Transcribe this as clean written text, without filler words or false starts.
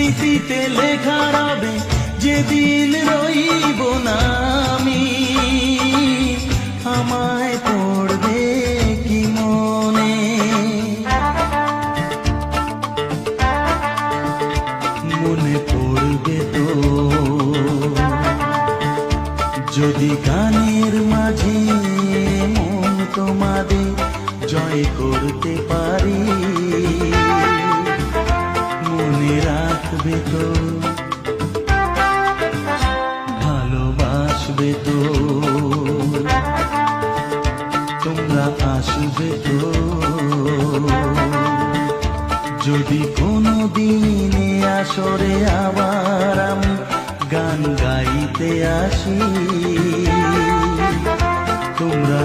স্মৃতিতে লেখা রবে যেদিন রইব না আমি, আমায় পড়বে কি মনে? মনে পড়বে তো যদি গানের মাঝে মন তোমাদের জয় করতে পারি। মনে রাখবে তো, ভালোবাসবে তো, তোমরা আসবে তো। যদি কোনো দিনে আসরে আবার আমি গান গাইতে আসি, তোমরা